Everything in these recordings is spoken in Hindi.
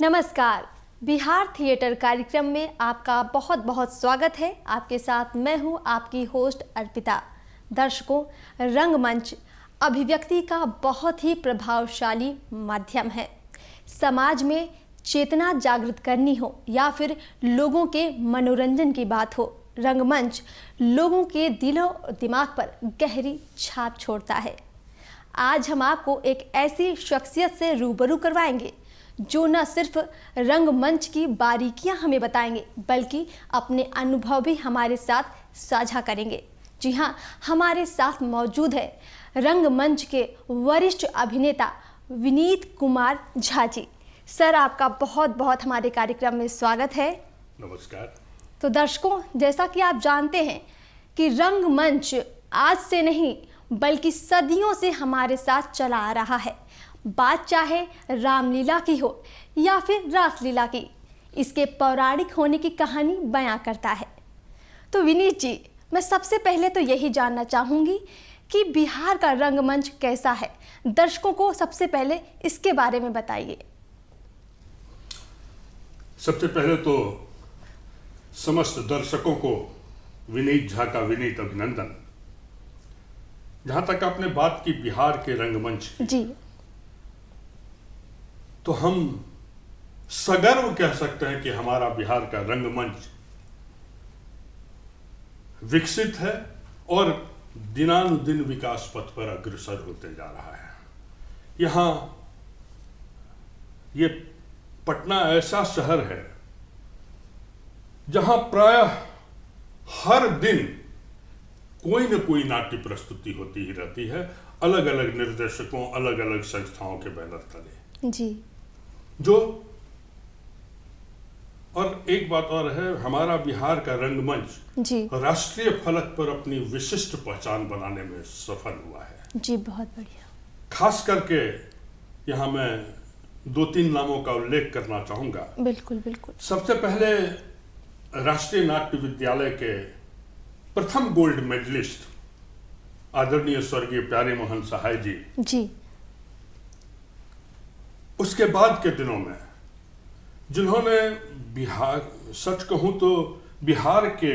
नमस्कार। बिहार थिएटर कार्यक्रम में आपका बहुत बहुत स्वागत है। आपके साथ मैं हूं आपकी होस्ट अर्पिता। दर्शकों, रंगमंच अभिव्यक्ति का बहुत ही प्रभावशाली माध्यम है। समाज में चेतना जागृत करनी हो या फिर लोगों के मनोरंजन की बात हो, रंगमंच लोगों के दिलों और दिमाग पर गहरी छाप छोड़ता है। आज हम आपको एक ऐसी शख्सियत से रूबरू करवाएंगे जो न सिर्फ रंगमंच की बारीकियां हमें बताएंगे बल्कि अपने अनुभव भी हमारे साथ साझा करेंगे। जी हाँ, हमारे साथ मौजूद है रंगमंच के वरिष्ठ अभिनेता विनीत कुमार झा जी। सर, आपका बहुत बहुत हमारे कार्यक्रम में स्वागत है। नमस्कार। तो दर्शकों, जैसा कि आप जानते हैं कि रंगमंच आज से नहीं बल्कि सदियों से हमारे साथ चला आ रहा है। बात चाहे रामलीला की हो या फिर रासलीला की, इसके पौराणिक होने की कहानी बयां करता है। तो विनीत जी, मैं सबसे पहले तो यही जानना चाहूँगी कि बिहार का रंगमंच कैसा है। दर्शकों को सबसे पहले इसके बारे में बताइए। सबसे पहले तो समस्त दर्शकों को विनीत झा का विनीत अभिनंदन। जहाँ तक आपने बात की बिहार के रंगमंच की, जी, तो हम सगर्व कह सकते हैं कि हमारा बिहार का रंगमंच विकसित है और दिनानुदिन विकास पथ पर अग्रसर होते जा रहा है। यहाँ ये पटना ऐसा शहर है जहां प्रायः हर दिन कोई न कोई नाट्य प्रस्तुति होती ही रहती है, अलग अलग निर्देशकों, अलग अलग संस्थाओं के बैनर तले। जी, जो और एक बात और है, हमारा बिहार का रंगमंच जी, राष्ट्रीय फलक पर अपनी विशिष्ट पहचान बनाने में सफल हुआ है। जी, बहुत बढ़िया। खास करके यहाँ मैं 2-3 नामों का उल्लेख करना चाहूंगा। बिल्कुल बिल्कुल। सबसे पहले राष्ट्रीय नाट्य विद्यालय के प्रथम गोल्ड मेडलिस्ट आदरणीय स्वर्गीय प्यारे मोहन सहाय जी। जी, उसके बाद के दिनों में जिन्होंने बिहार, सच कहूं तो बिहार के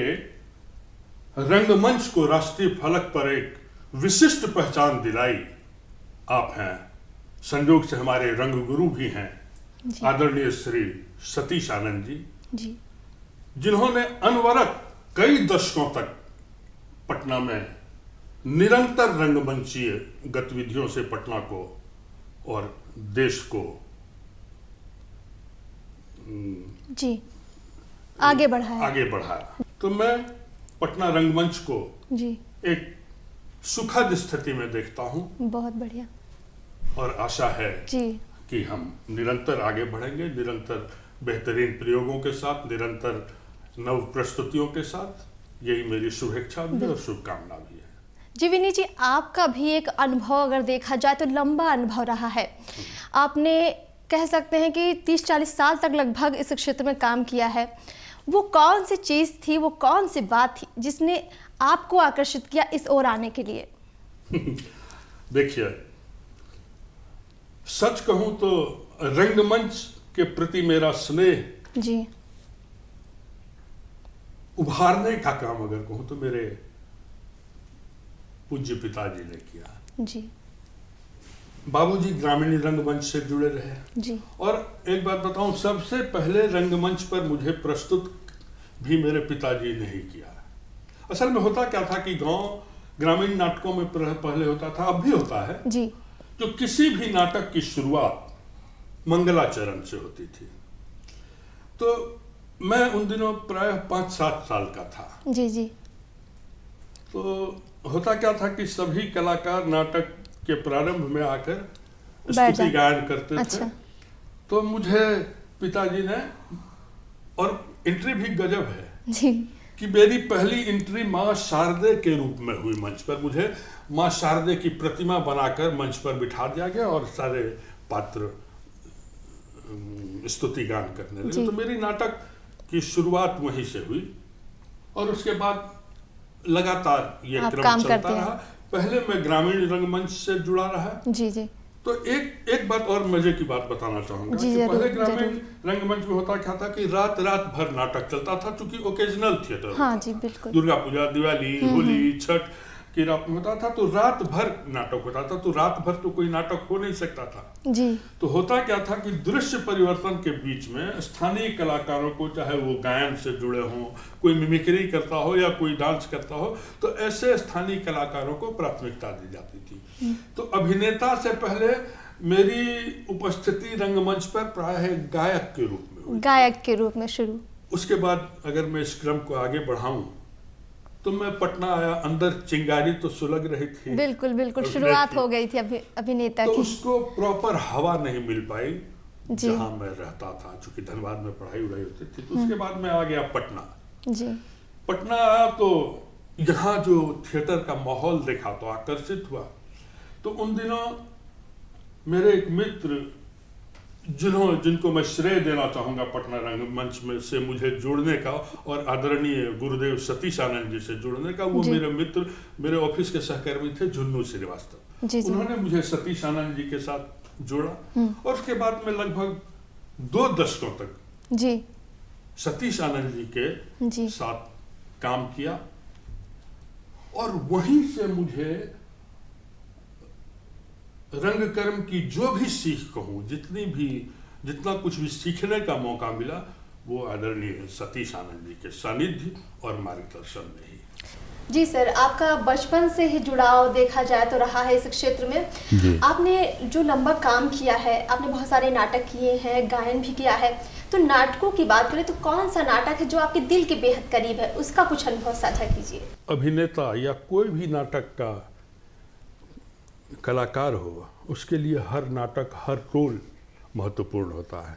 रंगमंच को राष्ट्रीय फलक पर एक विशिष्ट पहचान दिलाई, आप हैं। संयोग से हमारे रंगगुरु भी हैं आदरणीय श्री सतीश आनंद जी, जी, जिन्होंने अनवरत कई दशकों तक पटना में निरंतर रंगमंचीय गतिविधियों से पटना को और देश को जी आगे बढ़ाया। तो मैं पटना रंगमंच को जी, एक सुखद स्थिति में देखता हूं बहुत बढ़िया। और आशा है जी, कि हम निरंतर आगे बढ़ेंगे, निरंतर बेहतरीन प्रयोगों के साथ, निरंतर नव प्रस्तुतियों के साथ। यही मेरी शुभेच्छा भी और शुभकामना भी है। जी विनीत जी, आपका भी एक अनुभव अगर देखा जाए तो लंबा अनुभव रहा है। आपने कह सकते हैं कि 30-40 साल तक लगभग इस क्षेत्र में काम किया है। वो कौन सी चीज़ थी, वो कौन सी बात थी जिसने आपको आकर्षित किया इस ओर आने के लिए? देखिए, सच कहूं तो रंगमंच के प्रति मेरा स्नेह जी, उभारने का काम अगर कहूं तो मेरे पूज्य पिताजी ने किया। जी, बाबूजी ग्रामीण रंगमंच से जुड़े रहे। जी, और एक बात बताऊं, सबसे पहले रंगमंच पर मुझे प्रस्तुत भी मेरे पिताजी ने ही किया। असल में होता क्या था कि गांव ग्रामीण नाटकों में पहले होता था, अब भी होता है, जी, जो किसी भी नाटक की शुरुआत मंगलाचरण से होती थी। तो मैं उन दिनों प्राय 5-7 साल का था। जी, जी, तो होता क्या था कि सभी कलाकार नाटक के प्रारंभ में आकर स्तुति गायन करते थे। तो मुझे पिताजी ने, और एंट्री भी गजब है जी, कि मेरी पहली एंट्री माँ शारदे के रूप में हुई मंच पर। मुझे माँ शारदे की प्रतिमा बनाकर मंच पर बिठा दिया गया और सारे पात्र स्तुति गान करने लगे। तो मेरी नाटक की शुरुआत वहीं से हुई और उसके बाद लगातार ये क्रम चलता रहा। पहले मैं ग्रामीण रंगमंच से जुड़ा रहा। जी, जी, तो एक बात और मजे की बात बताना चाहूंगा कि पहले ग्रामीण रंगमंच में होता क्या था कि रात भर नाटक चलता था, क्योंकि ओकेजनल थिएटर हाँ जी, बिल्कुल। दुर्गा पूजा, दिवाली, होली, छठ की रात में होता था, तो रात भर नाटक होता था। तो रात भर तो कोई नाटक हो नहीं सकता था जी। तो होता क्या था कि दृश्य परिवर्तन के बीच में स्थानीय कलाकारों को, चाहे वो गायन से जुड़े हों, कोई मिमिक्री करता हो या कोई डांस करता हो, तो ऐसे स्थानीय कलाकारों को प्राथमिकता दी जाती थी। तो अभिनेता से पहले मेरी उपस्थिति रंगमंच पर प्रायः गायक के रूप में हुई। गायक के रूप में शुरू। उसके बाद अगर मैं इस क्रम को आगे बढ़ाऊं तो मैं पटना आया। अंदर चिंगारी तो सुलग रही थी, बिल्कुल बिल्कुल, शुरुआत हो गई थी अभिनेता तो की। उसको प्रॉपर हवा नहीं मिल पाई जहां मैं रहता था, चूंकि धनबाद में पढ़ाई उड़ाई होती थी। तो उसके बाद मैं आ गया पटना। जी। पटना आया तो यहाँ जो थिएटर का माहौल देखा तो आकर्षित हुआ। तो उन दिनों मेरे एक मित्र जिनको मैं श्रेय देना चाहूंगा पटना रंगमंच में से मुझे जोड़ने का और आदरणीय गुरुदेव सतीश आनंद जी से जोड़ने का, वो मेरे मित्र, मेरे ऑफिस के सहकर्मी थे जुन्नू श्रीवास्तव। उन्होंने मुझे सतीश आनंद जी के साथ जोड़ा और उसके बाद में लगभग 2 दशकों तक सतीश आनंद जी के साथ काम किया। और वहीं से मुझे रंगकर्म की जो भी सीख कहूँ, जितना कुछ भी सीखने का मौका मिला, वो आदरणीय सतीश आनंद जी के सानिध्य और मार्गदर्शन में ही। जी सर, आपका बचपन से ही जुड़ाव देखा जाए तो रहा है इस क्षेत्र में। आपने जो लंबा काम किया है, आपने बहुत सारे नाटक किए हैं, गायन भी किया है। तो नाटकों की बात करें तो कौन सा नाटक है जो आपके दिल के बेहद करीब है, उसका कुछ अनुभव साझा कीजिए। अभिनेता या कोई भी नाटक का कलाकार हो, उसके लिए हर नाटक, हर रोल महत्वपूर्ण होता है।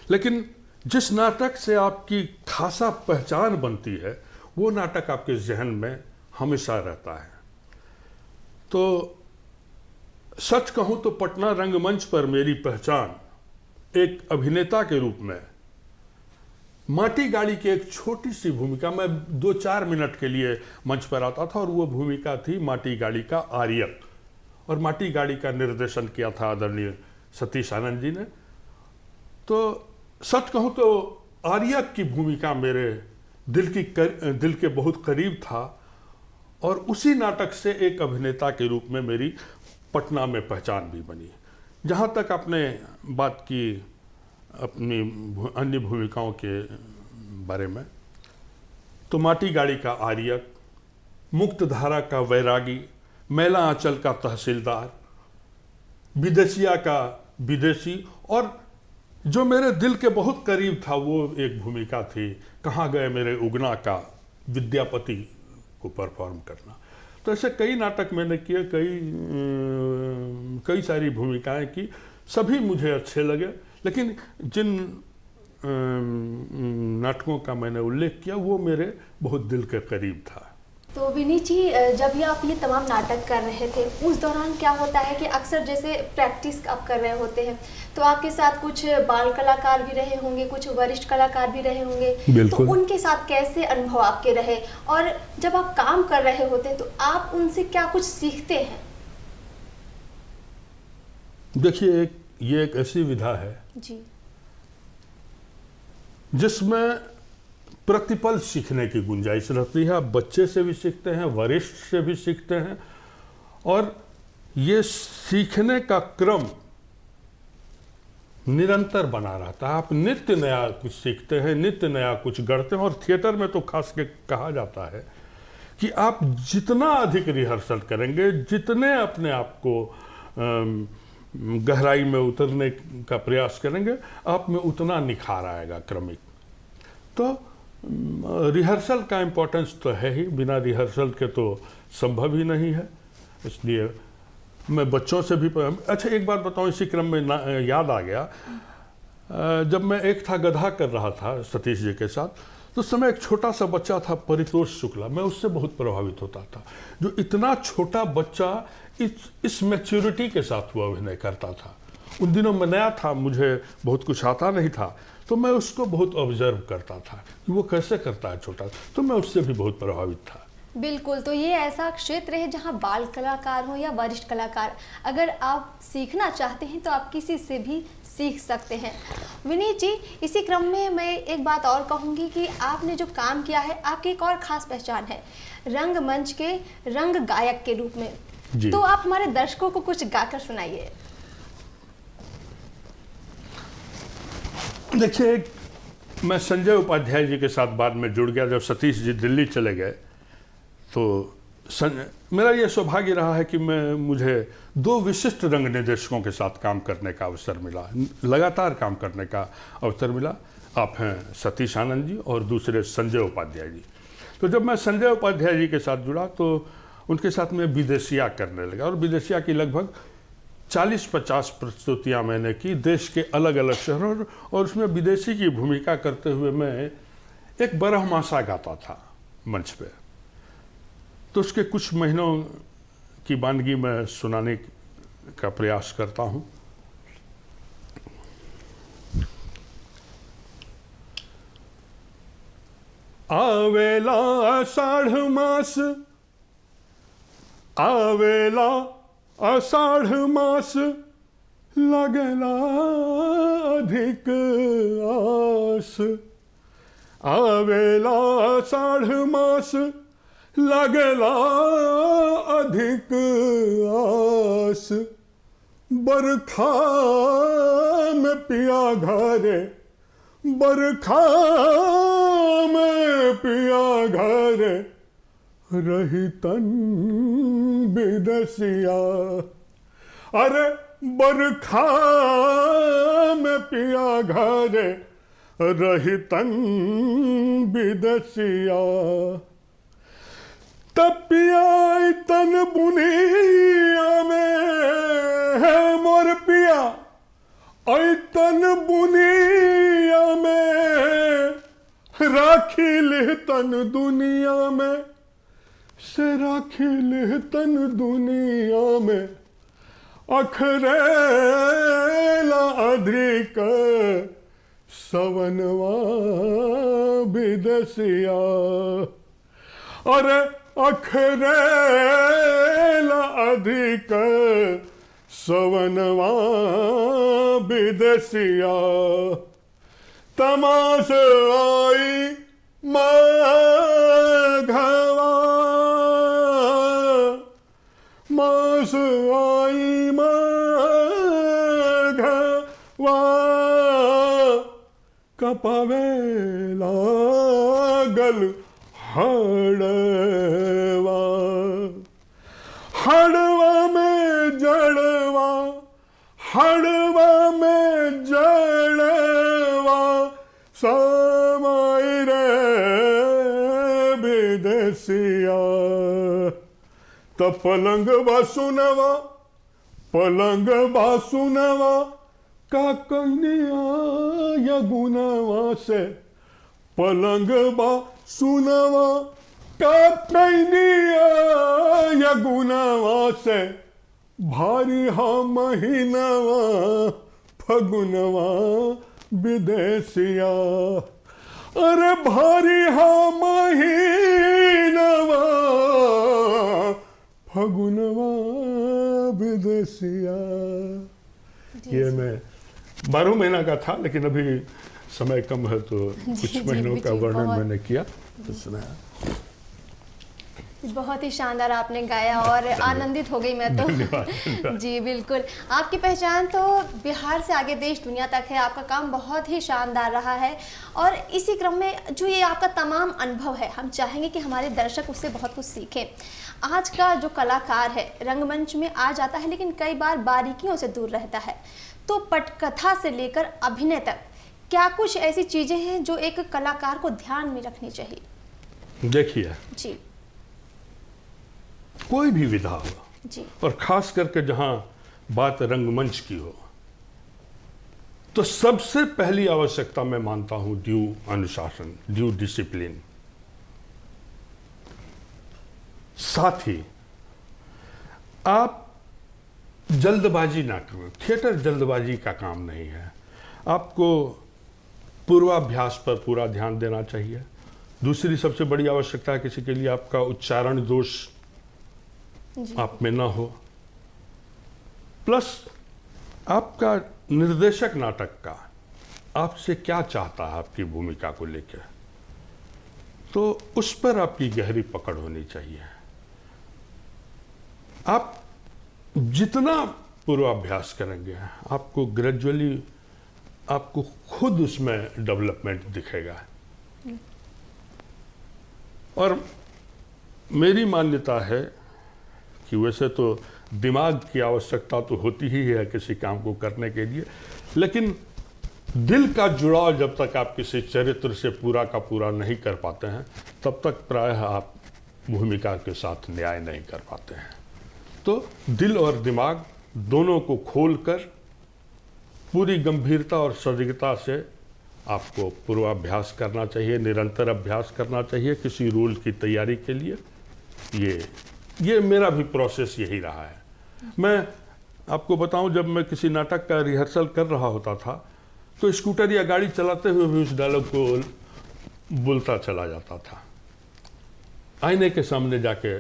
लेकिन जिस नाटक से आपकी खासा पहचान बनती है, वो नाटक आपके जहन में हमेशा रहता है। तो सच कहूँ तो पटना रंगमंच पर मेरी पहचान एक अभिनेता के रूप में माटी गाड़ी की एक छोटी सी भूमिका, मैं 2-4 मिनट के लिए मंच पर आता था और वो भूमिका थी माटी गाड़ी का आर्यक। और माटी गाड़ी का निर्देशन किया था आदरणीय सतीश आनंद जी ने। तो सच कहूँ तो आर्यक की भूमिका मेरे दिल के बहुत करीब था और उसी नाटक से एक अभिनेता के रूप में मेरी पटना में पहचान भी बनी। जहाँ तक आपने बात की अपनी अन्य भूमिकाओं के बारे में, तो माटी गाड़ी का आर्यक, मुक्तधारा का वैरागी, मैला आंचल का तहसीलदार, विदेशिया का विदेशी, और जो मेरे दिल के बहुत करीब था वो एक भूमिका थी कहाँ गए मेरे उगना का विद्यापति को परफॉर्म करना। तो ऐसे कई नाटक मैंने किए, कई सारी भूमिकाएं की, सभी मुझे अच्छे लगे। लेकिन जिन नाटकों का मैंने उल्लेख किया वो मेरे बहुत दिल के करीब था। तो विनीत जी, जब ये आप ये तमाम नाटक कर रहे थे, उस दौरान क्या होता है कि अक्सर जैसे प्रैक्टिस आप कर रहे होते हैं तो आपके साथ कुछ बाल कलाकार भी रहे होंगे, कुछ वरिष्ठ कलाकार भी रहे होंगे, तो उनके साथ कैसे अनुभव आपके रहे? और जब आप काम कर रहे होते हैं तो आप उनसे क्या कुछ सीखते हैं? देखिए, ये एक ऐसी विधा है जी जिसमें प्रतिपल सीखने की गुंजाइश रहती है। आप बच्चे से भी सीखते हैं, वरिष्ठ से भी सीखते हैं, और ये सीखने का क्रम निरंतर बना रहता है। आप नित्य नया कुछ सीखते हैं, नित्य नया कुछ गढ़ते हैं। और थिएटर में तो खास के कहा जाता है कि आप जितना अधिक रिहर्सल करेंगे, जितने अपने आप को गहराई में उतरने का प्रयास करेंगे, आप में उतना निखार आएगा क्रमिक। तो रिहर्सल का इम्पोर्टेंस तो है ही, बिना रिहर्सल के तो संभव ही नहीं है। इसलिए मैं बच्चों से भी अच्छा, एक बात बताऊं, इसी क्रम में याद आ गया, जब मैं एक था गधा कर रहा था सतीश जी के साथ, तो उस समय एक छोटा सा बच्चा था परितोष शुक्ला, मैं उससे बहुत प्रभावित होता था। जो इतना छोटा बच्चा इस मैच्योरिटी के साथ वो अभिनय करता था। उन दिनों मैं नया था, मुझे बहुत कुछ आता नहीं था, तो मैं उसको बहुत ऑब्जर्व करता था कि वो कैसे करता है छोटा, तो मैं उससे भी बहुत प्रभावित था। बिल्कुल, तो ये ऐसा क्षेत्र है जहाँ बाल कलाकार हो या वरिष्ठ कलाकार, अगर आप सीखना चाहते हैं तो आप किसी से भी सीख सकते हैं। विनीत जी, इसी क्रम में मैं एक बात और कहूँगी कि आपने जो काम किया है, आपकी एक और ख़ास पहचान है रंगमंच के रंग गायक के रूप में जी। तो आप हमारे दर्शकों को कुछ गाकर सुनाइए। देखिए, मैं संजय उपाध्याय जी के साथ बाद में जुड़ गया। जब सतीश जी दिल्ली चले गए तो मेरा ये सौभाग्य रहा है कि मुझे 2 विशिष्ट रंग निर्देशकों के साथ काम करने का अवसर मिला, लगातार काम करने का अवसर मिला। आप हैं सतीश आनंद जी और दूसरे संजय उपाध्याय जी। तो जब मैं संजय उपाध्याय जी के साथ जुड़ा तो उनके साथ मैं विदेशिया करने लगा, और विदेशिया की लगभग 40-50 प्रस्तुतियाँ मैंने की देश के अलग अलग शहरों, और उसमें विदेशी की भूमिका करते हुए मैं एक बरहमासा गाता था मंच पे। तो उसके कुछ महीनों की वानगी मैं सुनाने का प्रयास करता हूँ। आवेला आषाढ़ मास, आवेला आषाढ़ मास, लगला अधिक आस। आवेला आषाढ़ मास, लगला अधिक आस। बरखा में पिया घरे, बरखा में पिया घरे, रही तन विदेशिया। अरे बरखा में पिया घरे, रही तन विदेशिया। तपिया तन बुनिया में है मोर पिया, ऐतन बुनिया में राखी ले तन दुनिया में, से राखी ले तन दुनिया में। अखरेला अधिक सवनवा विदेशिया। अरे अखरेला अधिक सवनवा विदेशिया। तमाश आई माघवा, मास आई माघवा। कपावेला गल हड़वा, हड़वा में जड़वा, हड़वा में जड़वा। समाई रे विदेशिया। त पलंग बासुनवा, पलंग बासुनवा, का कन्या यगुनवा से। पलंग बासुनवा, का कन्या यगुनवा से। भारी हा महीनवा फगुनवा विदेशिया। अरे भारी हा महीनवा फगुनवा विदेशिया। ये मैं 12 महीना का था, लेकिन अभी समय कम है तो कुछ महीनों का वर्णन मैंने किया तो सुनाया। बहुत ही शानदार आपने गाया और आनंदित हो गई मैं तो। धन्यवाद। जी बिल्कुल, आपकी पहचान तो बिहार से आगे देश दुनिया तक है। आपका काम बहुत ही शानदार रहा है, और इसी क्रम में जो ये आपका तमाम अनुभव है, हम चाहेंगे कि हमारे दर्शक उससे बहुत कुछ सीखें। आज का जो कलाकार है रंगमंच में आ जाता है, लेकिन कई बार बारीकियों से दूर रहता है। तो पटकथा से लेकर अभिनय तक क्या कुछ ऐसी चीज़ें हैं जो एक कलाकार को ध्यान में रखनी चाहिए? देखिए जी, कोई भी विधा हो जी, और खास करके जहां बात रंगमंच की हो, तो सबसे पहली आवश्यकता मैं मानता हूं ड्यू अनुशासन, ड्यू डिसिप्लिन। साथ ही आप जल्दबाजी ना करें। थिएटर जल्दबाजी का काम नहीं है। आपको पूर्वाभ्यास पर पूरा ध्यान देना चाहिए, दूसरी सबसे बड़ी आवश्यकता है किसी के लिए आपका उच्चारण दोष आप में ना हो, प्लस आपका निर्देशक नाटक का आपसे क्या चाहता है आपकी भूमिका को लेकर, तो उस पर आपकी गहरी पकड़ होनी चाहिए। आप जितना पूर्वाभ्यास करेंगे आपको ग्रेजुअली आपको खुद उसमें डेवलपमेंट दिखेगा। और मेरी मान्यता है कि वैसे तो दिमाग की आवश्यकता तो होती ही है किसी काम को करने के लिए, लेकिन दिल का जुड़ाव जब तक आप किसी चरित्र से पूरा का पूरा नहीं कर पाते हैं तब तक प्रायः आप भूमिका के साथ न्याय नहीं कर पाते हैं। तो दिल और दिमाग दोनों को खोलकर पूरी गंभीरता और सजगता से आपको पूर्वाभ्यास करना चाहिए, निरंतर अभ्यास करना चाहिए किसी रोल की तैयारी के लिए। ये मेरा भी प्रोसेस यही रहा है। मैं आपको बताऊं, जब मैं किसी नाटक का रिहर्सल कर रहा होता था तो स्कूटर या गाड़ी चलाते हुए भी उस डायलॉग को बोलता चला जाता था। आईने के सामने जाके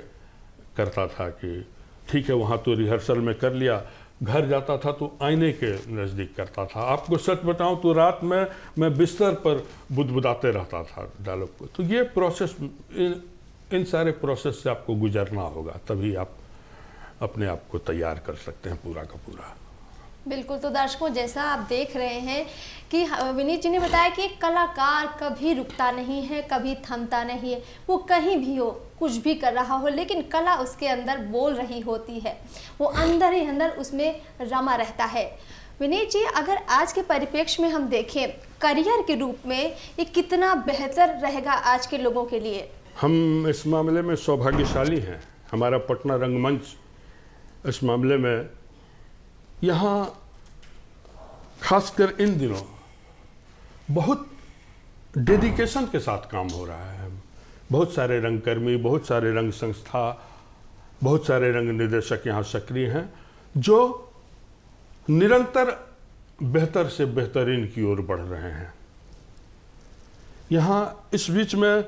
करता था कि ठीक है, वहाँ तो रिहर्सल में कर लिया, घर जाता था तो आईने के नज़दीक करता था। आपको सच बताऊं तो रात में मैं बिस्तर पर बुदबुदाते रहता था डायलॉग को। तो ये प्रोसेस, इन सारे प्रोसेस से आपको गुजरना होगा, तभी आप अपने आप को तैयार कर सकते हैं पूरा का पूरा। बिल्कुल। तो दर्शकों, जैसा आप देख रहे हैं कि विनीत जी ने बताया कि एक कलाकार कभी रुकता नहीं है, कभी थमता नहीं है। वो कहीं भी हो, कुछ भी कर रहा हो, लेकिन कला उसके अंदर बोल रही होती है, वो अंदर ही अंदर उसमें रमा रहता है। विनीत जी, अगर आज के परिप्रेक्ष्य में हम देखें करियर के रूप में ये कितना बेहतर रहेगा आज के लोगों के लिए? हम इस मामले में सौभाग्यशाली हैं। हमारा पटना रंगमंच इस मामले में यहाँ खासकर इन दिनों बहुत डेडिकेशन के साथ काम हो रहा है। बहुत सारे रंगकर्मी, बहुत सारे रंग संस्था, बहुत सारे रंग निर्देशक यहाँ सक्रिय हैं जो निरंतर बेहतर से बेहतरीन की ओर बढ़ रहे हैं। यहाँ इस बीच में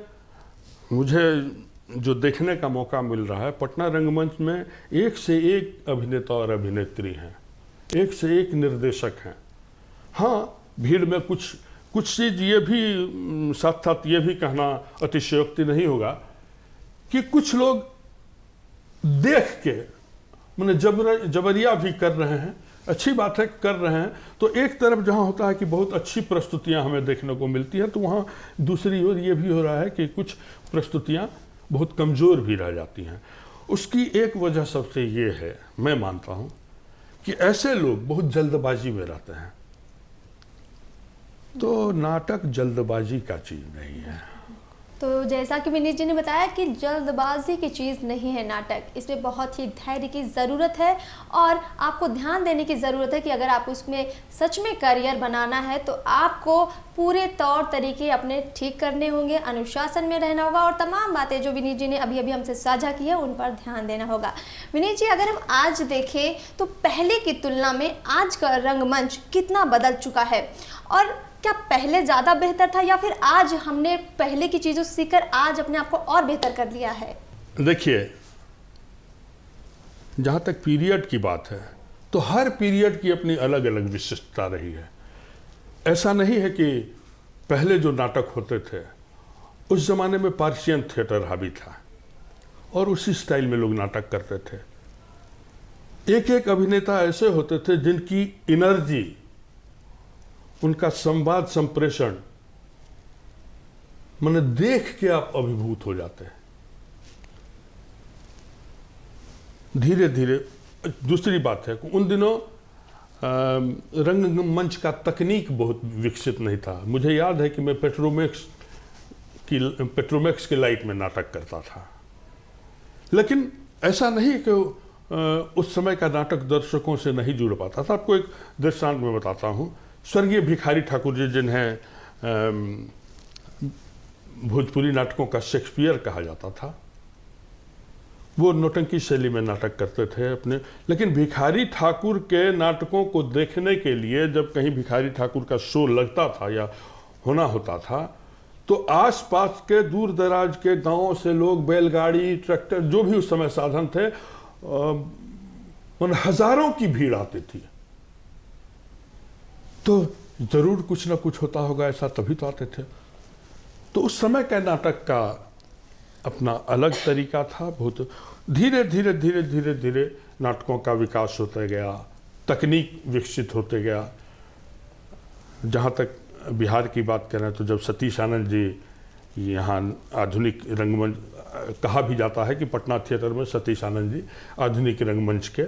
मुझे जो देखने का मौका मिल रहा है, पटना रंगमंच में एक से एक अभिनेता और अभिनेत्री हैं, एक से एक निर्देशक हैं। हाँ, भीड़ में कुछ चीज़ ये भी साथ साथ ये भी कहना अतिशयोक्ति नहीं होगा कि कुछ लोग देख के मैंने जबरिया भी कर रहे हैं। अच्छी बात है, कर रहे हैं। तो एक तरफ जहाँ होता है कि बहुत अच्छी प्रस्तुतियाँ हमें देखने को मिलती है, तो वहाँ दूसरी ओर ये भी हो रहा है कि कुछ प्रस्तुतियाँ बहुत कमज़ोर भी रह जाती हैं। उसकी एक वजह सबसे ये है, मैं मानता हूँ, कि ऐसे लोग बहुत जल्दबाजी में रहते हैं। तो नाटक जल्दबाजी का चीज़ नहीं है। तो जैसा कि विनीत जी ने बताया कि जल्दबाजी की चीज़ नहीं है नाटक, इसमें बहुत ही धैर्य की ज़रूरत है और आपको ध्यान देने की ज़रूरत है कि अगर आप उसमें सच में करियर बनाना है तो आपको पूरे तौर तरीके अपने ठीक करने होंगे, अनुशासन में रहना होगा और तमाम बातें जो विनीत जी ने अभी अभी हमसे साझा की है उन पर ध्यान देना होगा। विनीत जी, अगर हम आज देखें तो पहले की तुलना में आज का रंगमंच कितना बदल चुका है और क्या पहले ज़्यादा बेहतर था या फिर आज हमने पहले की चीज़ों से सीखकर आज अपने आप को और बेहतर कर लिया है? देखिए, जहाँ तक पीरियड की बात है तो हर पीरियड की अपनी अलग अलग विशिष्टता रही है। ऐसा नहीं है कि पहले जो नाटक होते थे उस ज़माने में पार्शियन थिएटर हावी था और उसी स्टाइल में लोग नाटक करते थे। एक एक अभिनेता ऐसे होते थे जिनकी एनर्जी, उनका संवाद संप्रेषण मैंने देख के आप अभिभूत हो जाते हैं। धीरे धीरे दूसरी बात है, उन दिनों रंगमंच का तकनीक बहुत विकसित नहीं था। मुझे याद है कि मैं पेट्रोमैक्स की लाइट में नाटक करता था, लेकिन ऐसा नहीं कि उस समय का नाटक दर्शकों से नहीं जुड़ पाता था। आपको एक दृष्टांत में बताता हूँ। स्वर्गीय भिखारी ठाकुर जी, जिन्हें भोजपुरी नाटकों का शेक्सपियर कहा जाता था, वो नौटंकी शैली में नाटक करते थे अपने। लेकिन भिखारी ठाकुर के नाटकों को देखने के लिए जब कहीं भिखारी ठाकुर का शो लगता था या होना होता था तो आसपास के दूर दराज के गांवों से लोग बैलगाड़ी, ट्रैक्टर, जो भी उस समय साधन थे, उन हजारों की भीड़ आती थी। तो जरूर कुछ ना कुछ होता होगा ऐसा, तभी तो आते थे। तो उस समय के नाटक का अपना अलग तरीका था। बहुत धीरे धीरे धीरे धीरे धीरे नाटकों का विकास होता गया, तकनीक विकसित होते गया। जहाँ तक बिहार की बात करें तो जब सतीश आनंद जी यहाँ आधुनिक रंगमंच, कहा भी जाता है कि पटना थिएटर में सतीश आनंद जी आधुनिक रंगमंच के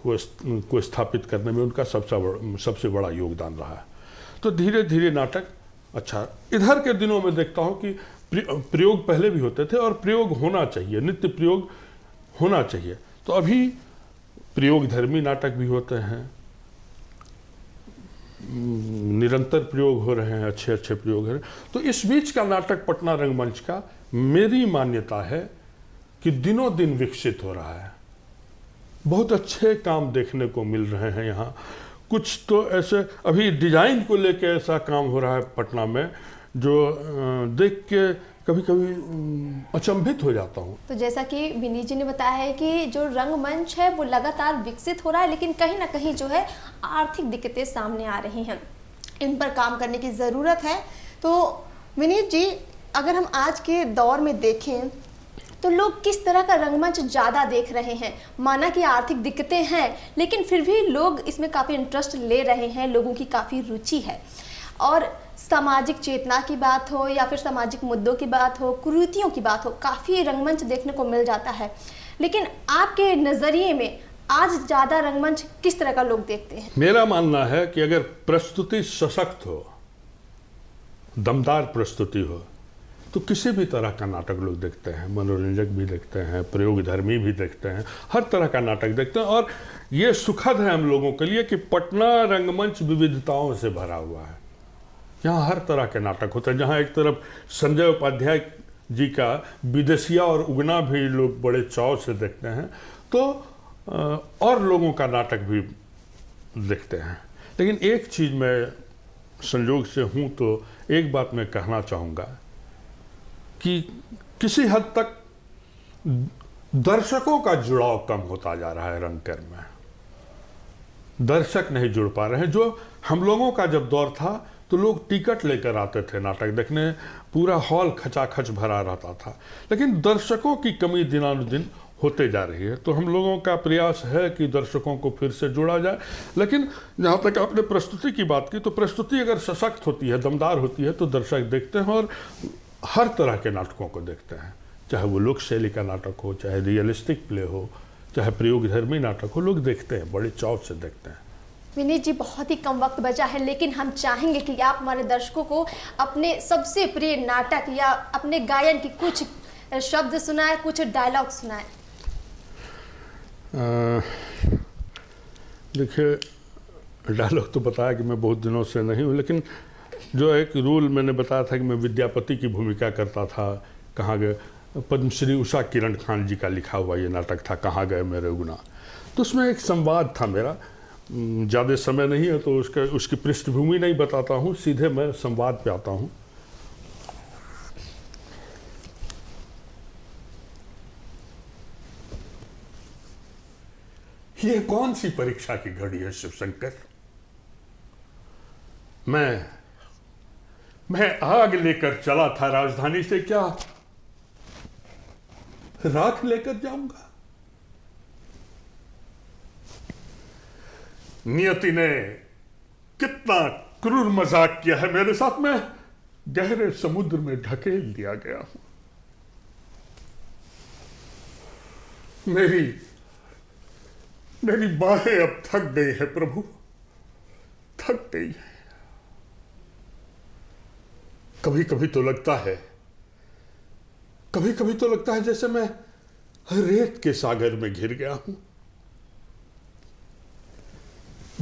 को स्थापित करने में उनका सबसे बड़ा योगदान रहा है। तो धीरे धीरे नाटक अच्छा, इधर के दिनों में देखता हूँ कि प्रयोग पहले भी होते थे और प्रयोग होना चाहिए, नित्य प्रयोग होना चाहिए। तो अभी प्रयोग धर्मी नाटक भी होते हैं, निरंतर प्रयोग हो रहे हैं, अच्छे अच्छे प्रयोग हो रहे हैं। तो इस बीच का नाटक पटना रंगमंच का मेरी मान्यता है कि दिनों दिन विकसित हो रहा है। बहुत अच्छे काम देखने को मिल रहे हैं यहाँ। कुछ तो ऐसे अभी डिजाइन को लेके ऐसा काम हो रहा है पटना में जो देख के कभी कभी अचंभित हो जाता हूँ। तो जैसा कि विनीत जी ने बताया है कि जो रंगमंच है वो लगातार विकसित हो रहा है, लेकिन कहीं ना कहीं जो है आर्थिक दिक्कतें सामने आ रही हैं, इन पर काम करने की ज़रूरत है। तो विनीत जी, अगर हम आज के दौर में देखें तो लोग किस तरह का रंगमंच ज़्यादा देख रहे हैं? माना कि आर्थिक दिक्कतें हैं, लेकिन फिर भी लोग इसमें काफ़ी इंटरेस्ट ले रहे हैं, लोगों की काफ़ी रुचि है। और सामाजिक चेतना की बात हो या फिर सामाजिक मुद्दों की बात हो, कुरीतियों की बात हो, काफ़ी रंगमंच देखने को मिल जाता है। लेकिन आपके नज़रिए में आज ज़्यादा रंगमंच किस तरह का लोग देखते हैं? मेरा मानना है कि अगर प्रस्तुति सशक्त हो, दमदार प्रस्तुति हो, तो किसी भी तरह का नाटक लोग देखते हैं। मनोरंजक भी देखते हैं, प्रयोगधर्मी भी देखते हैं, हर तरह का नाटक देखते हैं। और ये सुखद है हम लोगों के लिए कि पटना रंगमंच विविधताओं से भरा हुआ है। यहाँ हर तरह के नाटक होते हैं। जहाँ एक तरफ संजय उपाध्याय जी का विदेशिया और उगना भी लोग बड़े चाव से देखते हैं, तो और लोगों का नाटक भी देखते हैं। लेकिन एक चीज़ मैं संयोग से हूँ तो एक बात मैं कहना चाहूँगा कि किसी हद तक दर्शकों का जुड़ाव कम होता जा रहा है रंगकर में। दर्शक नहीं जुड़ पा रहे हैं। जो हम लोगों का जब दौर था तो लोग टिकट लेकर आते थे नाटक देखने, पूरा हॉल खचाखच भरा रहता था। लेकिन दर्शकों की कमी दिनानुदिन होते जा रही है। तो हम लोगों का प्रयास है कि दर्शकों को फिर से जोड़ा जाए। लेकिन जहाँ तक आपने प्रस्तुति की बात की, तो प्रस्तुति अगर सशक्त होती है, दमदार होती है, तो दर्शक देखते हैं और हर तरह के नाटकों को देखते हैं। चाहे वो लोक शैली का नाटक हो, चाहे रियलिस्टिक प्ले हो, चाहे प्रयोगधर्मी नाटक हो, लोग देखते हैं, बड़े चाव से देखते हैं। विनीत जी, बहुत ही कम वक्त बचा है, लेकिन हम चाहेंगे कि आप हमारे दर्शकों को अपने सबसे प्रिय नाटक या अपने गायन की कुछ शब्द सुनाए, कुछ डायलॉग सुनाए। देखिए, डायलॉग तो बताया कि मैं बहुत दिनों से नहीं हूँ, लेकिन जो एक रूल मैंने बताया था कि मैं विद्यापति की भूमिका करता था। कहाँ गए, पद्मश्री उषा किरण खान जी का लिखा हुआ ये नाटक था, कहाँ गए मेरे उगना। तो उसमें एक संवाद था मेरा। ज़्यादा समय नहीं है तो उसकी पृष्ठभूमि नहीं बताता हूँ, सीधे मैं संवाद पे आता हूँ। ये कौन सी परीक्षा की घड़ी है शिवशंकर? मैं आग लेकर चला था राजधानी से, क्या राख लेकर जाऊंगा? नियति ने कितना क्रूर मजाक किया है मेरे साथ। मैं गहरे समुद्र में ढकेल दिया गया हूं। मेरी बाहें अब थक गई है प्रभु, थक गई है। कभी कभी तो लगता है जैसे मैं रेत के सागर में घिर गया हूं।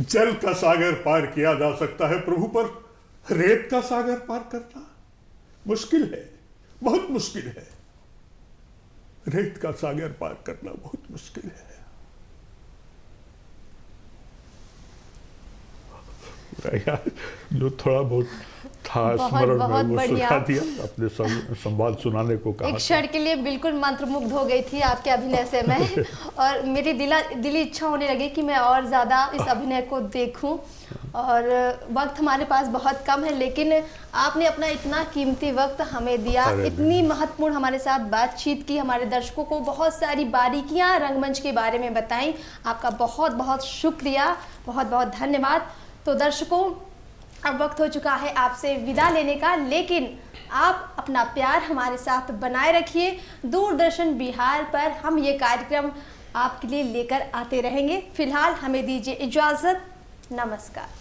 जल का सागर पार किया जा सकता है प्रभु, पर रेत का सागर पार करना मुश्किल है, बहुत मुश्किल है। रेत का सागर पार करना बहुत मुश्किल है। यार, जो थोड़ा बहुत था बहुत स्मरण बहुत में, वो बढ़िया। सुना दिया, अपने संवाद सुनाने को कहा एक था। क्षण के लिए बिल्कुल मंत्रमुग्ध हो गई थी आपके अभिनय से मैं और मेरी दिली इच्छा होने लगी कि मैं और ज़्यादा इस अभिनय को देखूं। और वक्त हमारे पास बहुत कम है, लेकिन आपने अपना इतना कीमती वक्त हमें दिया, इतनी महत्वपूर्ण हमारे साथ बातचीत की, हमारे दर्शकों को बहुत सारी बारीकियां रंगमंच के बारे में बताई। आपका बहुत बहुत शुक्रिया, बहुत बहुत धन्यवाद। तो दर्शकों, अब वक्त हो चुका है आपसे विदा लेने का, लेकिन आप अपना प्यार हमारे साथ बनाए रखिए। दूरदर्शन बिहार पर हम ये कार्यक्रम आपके लिए लेकर आते रहेंगे। फिलहाल हमें दीजिए इजाज़त, नमस्कार।